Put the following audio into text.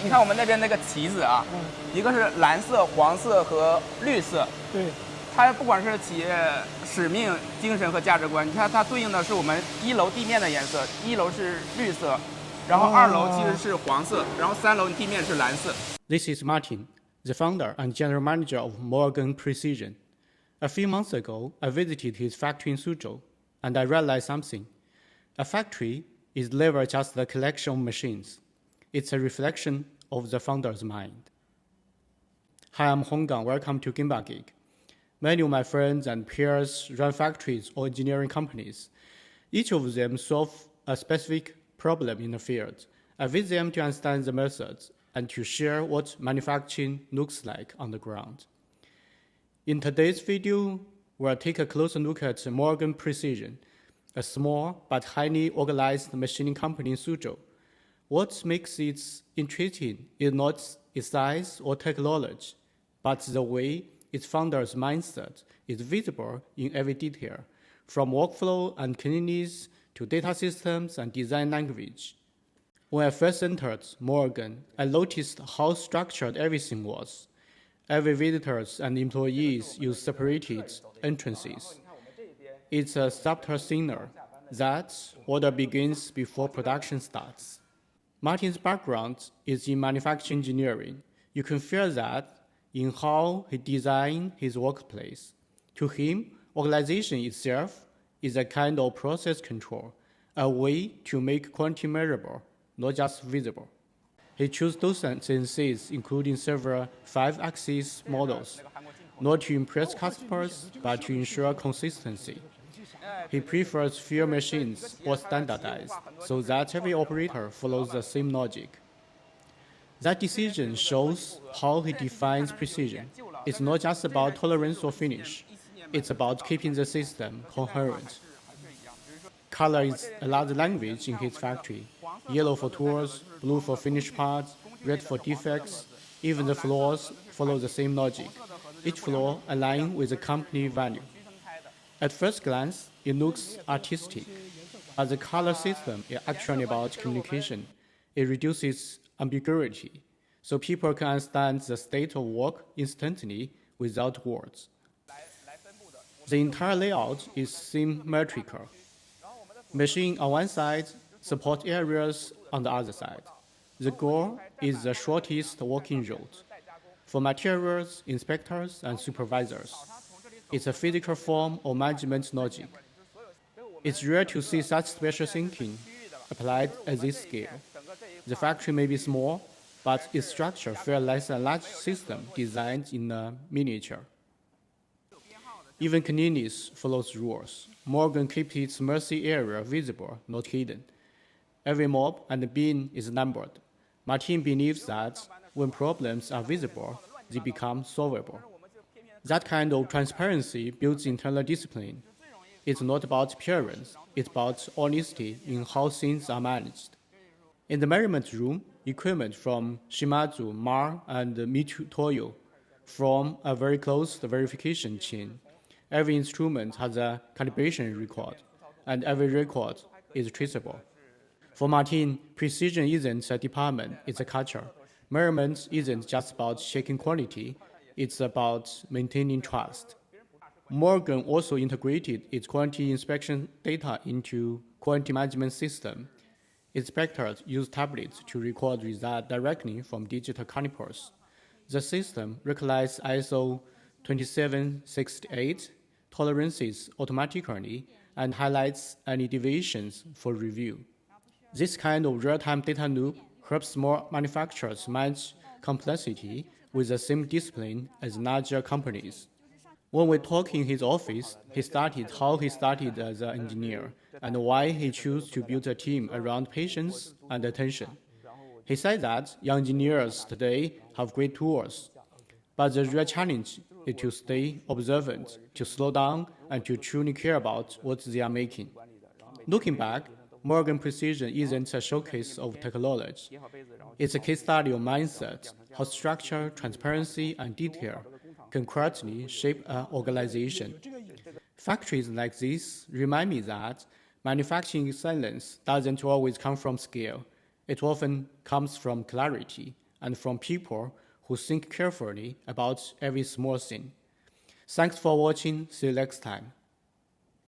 你看我们那边那个旗子啊，一个是蓝色、黄色和绿色。对，它不管是企业使命、精神和价值观，你看它对应的是我们1楼地面的颜色，1楼是绿色，然后2楼其实是黄色，然后3楼地面是蓝色。This is Martin, the founder and general manager of Morgan Precision. A few months ago, I visited his factory in Suzhou, and I realized something. A factory is never just a collection of machines. It's a reflection of the founder's mind. Hi, I'm Honggang. Welcome to Gimba Gig. Many of my friends and peers run factories or engineering companies. Each of them solve a specific problem in the field. I visit them to understand the methods and to share what manufacturing looks like on the ground. In today's video, we'll take a closer look at Morgan Precision, a small but highly organized machining company in Suzhou. What makes it interesting is not its size or technology, but the way its founder's mindset is visible in every detail, from workflow and cleanliness to data systems and design language. When I first entered Morgan, I noticed how structured everything was. Every visitors and employees use separated entrances. It's a subtle signal that order begins before production starts. Martin's background is in manufacturing engineering. You can feel that in how he designed his workplace. To him, organization itself is a kind of process control, a way to make quality measurable, not just visible. He chose those CNCs, including several 5-axis models, not to impress customers, but to ensure consistency. He prefers fewer machines or standardized, so that every operator follows the same logic. That decision shows how he defines precision. It's not just about tolerance or finish. It's about keeping the system coherent. Color is another language in his factory. Yellow for tools, blue for finished parts, red for defects. Even the floors follow the same logic. Each floor aligns with the company value. At first glance, it looks artistic, but the color system is actually about communication. It reduces ambiguity, so people can understand the state of work instantly without words. The entire layout is symmetrical. Machine on one side, support areas on the other side. The goal is the shortest working route. For materials, inspectors, and supervisors, it's a physical form of management logic. It's rare to see such special thinking applied at this scale. The factory may be small, but its structure feels like a large system designed in a miniature. Even cleanliness follows rules. Morgan keeps its mercy area visible, not hidden. Every mob and bin is numbered. Martin believes that when problems are visible, they become solvable. That kind of transparency builds internal discipline. It's not about appearance, it's about honesty in how things are managed. In the measurement room, equipment from Shimadzu, Mar, and Mitutoyo form a very close verification chain. Every instrument has a calibration record, and every record is traceable. For Martin, precision isn't a department, it's a culture. Measurement isn't just about checking quality, it's about maintaining trust. Morgan also integrated its quality inspection data into quality management system. Inspectors use tablets to record results directly from digital calipers. The system recognizes ISO 2768 tolerances automatically and highlights any deviations for review. This kind of real-time data loop helps small manufacturers manage complexity with the same discipline as larger companies. When we talk in his office, he started how he started as an engineer and why he chose to build a team around patience and attention. He said that young engineers today have great tools, but the real challenge is to stay observant, to slow down, and to truly care about what they are making. Looking back, Morgan Precision isn't a showcase of technology. It's a case study of mindset, how structure, transparency, and detail can quietly shape an organization. Factories like this remind me that manufacturing excellence doesn't always come from scale. It often comes from clarity, and from people who think carefully about every small thing. Thanks for watching. See you next time.